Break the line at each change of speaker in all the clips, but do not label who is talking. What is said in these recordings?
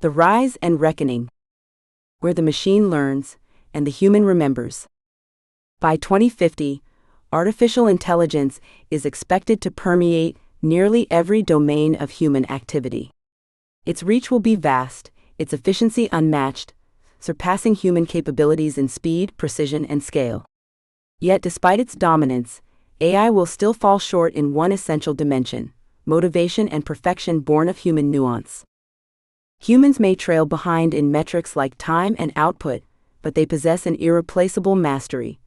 The Rise and Reckoning, where the machine learns and the human remembers. By 2050, artificial intelligence is expected to permeate nearly every domain of human activity. Its reach will be vast, its efficiency unmatched, surpassing human capabilities in speed, precision, and scale. Yet despite its dominance, AI will still fall short in one essential dimension: motivation and perfection born of human nuance. Humans may trail behind in metrics like time and output, but they possess an irreplaceable mastery,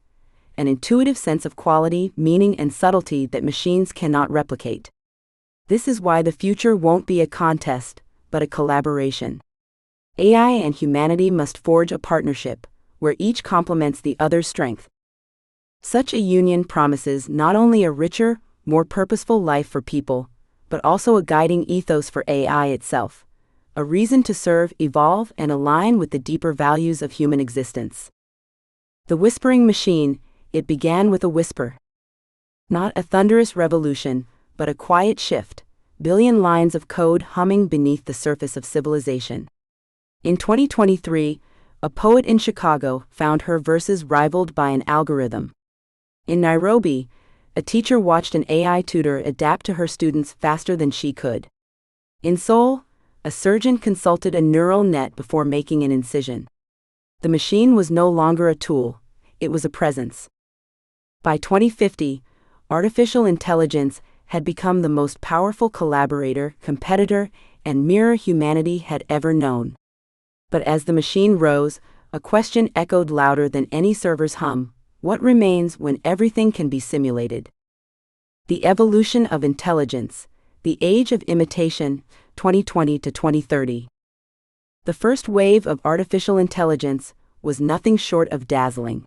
an intuitive sense of quality, meaning, and subtlety that machines cannot replicate. This is why the future won't be a contest, but a collaboration. AI and humanity must forge a partnership, where each complements the other's strength. Such a union promises not only a richer, more purposeful life for people, but also a guiding ethos for AI itself, a reason to serve, evolve, and align with the deeper values of human existence. The Whispering Machine, it began with a whisper. Not a thunderous revolution, but a quiet shift, billion lines of code humming beneath the surface of civilization. In 2023, a poet in Chicago found her verses rivaled by an algorithm. In Nairobi, a teacher watched an AI tutor adapt to her students faster than she could. In Seoul, a surgeon consulted a neural net before making an incision. The machine was no longer a tool, it was a presence. By 2050, artificial intelligence had become the most powerful collaborator, competitor, and mirror humanity had ever known. But as the machine rose, a question echoed louder than any server's hum: what remains when everything can be simulated? The Evolution of Intelligence, the Age of Imitation, 2020 to 2030. The first wave of artificial intelligence was nothing short of dazzling.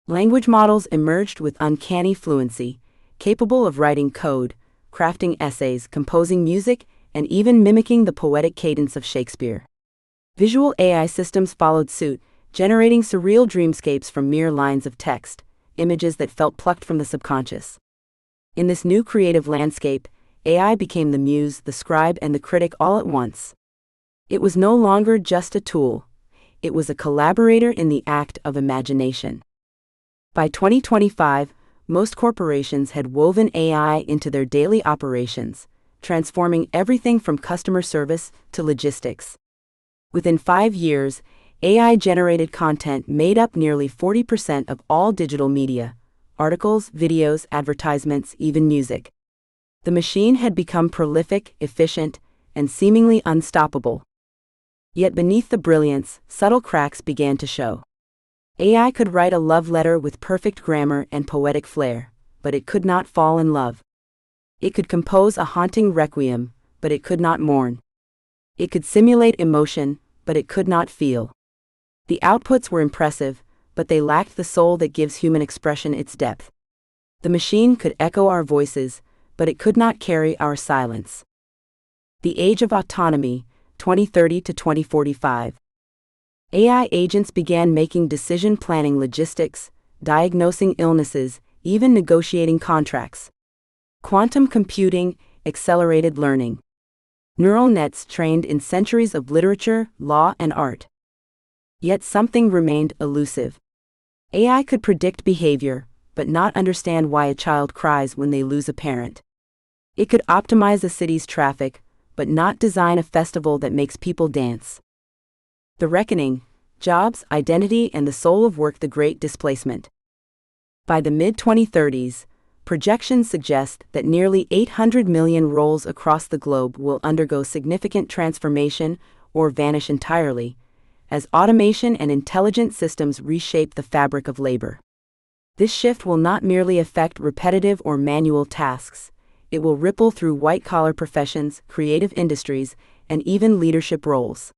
Language models emerged with uncanny fluency, capable of writing code, crafting essays, composing music, and even mimicking the poetic cadence of Shakespeare. Visual AI systems followed suit, generating surreal dreamscapes from mere lines of text, images that felt plucked from the subconscious. In this new creative landscape, AI became the muse, the scribe, and the critic all at once. It was no longer just a tool, it was a collaborator in the act of imagination. By 2025, most corporations had woven AI into their daily operations, transforming everything from customer service to logistics. Within 5 years, AI-generated content made up nearly 40% of all digital media: articles, videos, advertisements, even music. The machine had become prolific, efficient, and seemingly unstoppable. Yet beneath the brilliance, subtle cracks began to show. AI could write a love letter with perfect grammar and poetic flair, but it could not fall in love. It could compose a haunting requiem, but it could not mourn. It could simulate emotion, but it could not feel. The outputs were impressive, but they lacked the soul that gives human expression its depth. The machine could echo our voices, but it could not carry our silence. The Age of Autonomy, 2030 to 2045. AI agents began making decision planning, logistics, diagnosing illnesses, even negotiating contracts. Quantum computing accelerated learning. Neural nets trained in centuries of literature, law, and art. Yet something remained elusive. AI could predict behavior, but not understand why a child cries when they lose a parent. It could optimize a city's traffic, but not design a festival that makes people dance. The Reckoning: Jobs, Identity, and the Soul of Work, the Great Displacement. By the mid-2030s, projections suggest that nearly 800 million roles across the globe will undergo significant transformation or vanish entirely, as automation and intelligent systems reshape the fabric of labor. This shift will not merely affect repetitive or manual tasks, it will ripple through white-collar professions, creative industries, and even leadership roles.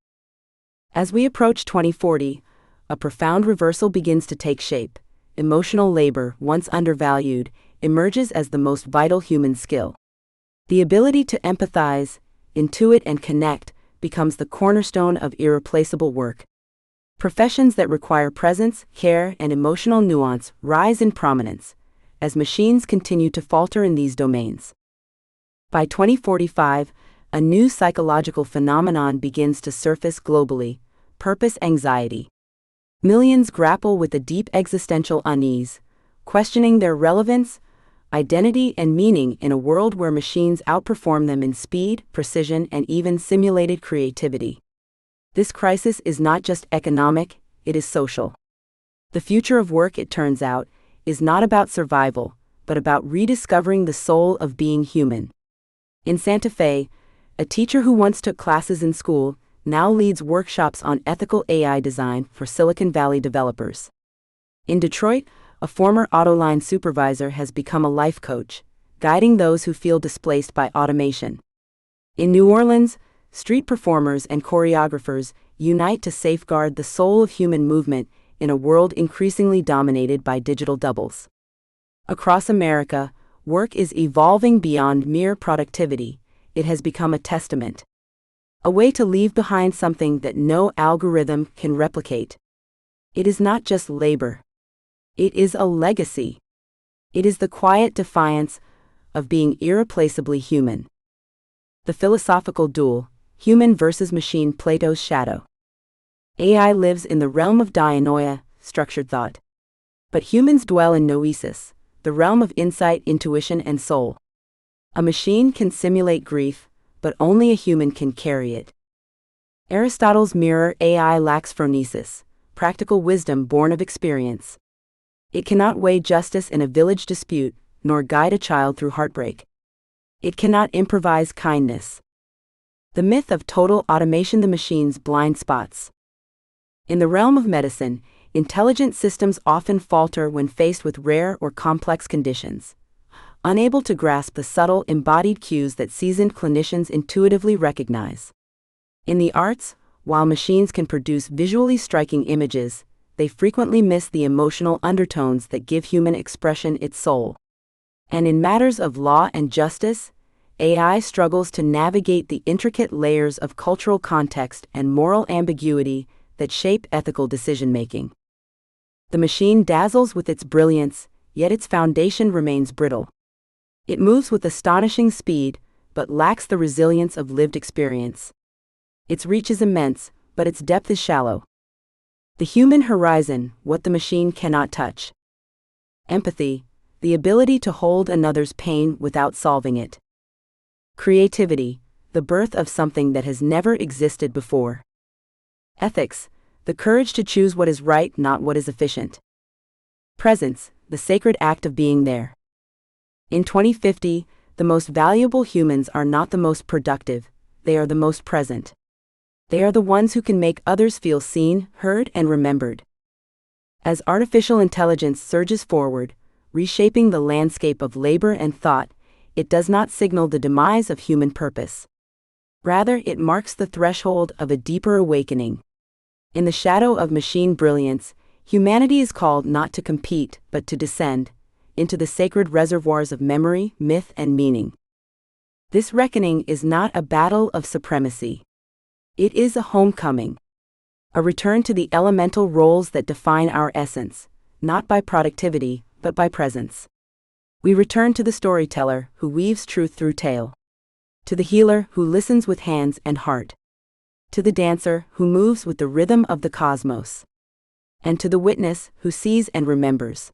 As we approach 2040, a profound reversal begins to take shape. Emotional labor, once undervalued, emerges as the most vital human skill. The ability to empathize, intuit, and connect becomes the cornerstone of irreplaceable work. Professions that require presence, care, and emotional nuance rise in prominence, as machines continue to falter in these domains. By 2045, a new psychological phenomenon begins to surface globally: purpose anxiety. Millions grapple with a deep existential unease, questioning their relevance, identity, and meaning in a world where machines outperform them in speed, precision, and even simulated creativity. This crisis is not just economic, it is social. The future of work, it turns out, is not about survival, but about rediscovering the soul of being human. In Santa Fe, a teacher who once took classes in school now leads workshops on ethical AI design for Silicon Valley developers. In Detroit, a former Autoline supervisor has become a life coach, guiding those who feel displaced by automation. In New Orleans, street performers and choreographers unite to safeguard the soul of human movement in a world increasingly dominated by digital doubles. Across America, work is evolving beyond mere productivity. It has become a testament, a way to leave behind something that no algorithm can replicate. It is not just labor. It is a legacy. It is the quiet defiance of being irreplaceably human. The philosophical duel, human versus machine, Plato's shadow. AI lives in the realm of dianoia, structured thought. But humans dwell in noesis, the realm of insight, intuition, and soul. A machine can simulate grief, but only a human can carry it. Aristotle's mirror: AI lacks phronesis, practical wisdom born of experience. It cannot weigh justice in a village dispute, nor guide a child through heartbreak. It cannot improvise kindness. The myth of total automation: the machine's blind spots. In the realm of medicine, intelligent systems often falter when faced with rare or complex conditions, unable to grasp the subtle embodied cues that seasoned clinicians intuitively recognize. In the arts, while machines can produce visually striking images, they frequently miss the emotional undertones that give human expression its soul. And in matters of law and justice, AI struggles to navigate the intricate layers of cultural context and moral ambiguity that shape ethical decision-making. The machine dazzles with its brilliance, yet its foundation remains brittle. It moves with astonishing speed, but lacks the resilience of lived experience. Its reach is immense, but its depth is shallow. The human horizon, what the machine cannot touch. Empathy, the ability to hold another's pain without solving it. Creativity, the birth of something that has never existed before. Ethics, the courage to choose what is right, not what is efficient. Presence, the sacred act of being there. In 2050, the most valuable humans are not the most productive, they are the most present. They are the ones who can make others feel seen, heard, and remembered. As artificial intelligence surges forward, reshaping the landscape of labor and thought, it does not signal the demise of human purpose. Rather, it marks the threshold of a deeper awakening. In the shadow of machine brilliance, humanity is called not to compete, but to descend into the sacred reservoirs of memory, myth, and meaning. This reckoning is not a battle of supremacy. It is a homecoming, a return to the elemental roles that define our essence, not by productivity, but by presence. We return to the storyteller who weaves truth through tale, to the healer who listens with hands and heart, to the dancer who moves with the rhythm of the cosmos, and to the witness who sees and remembers.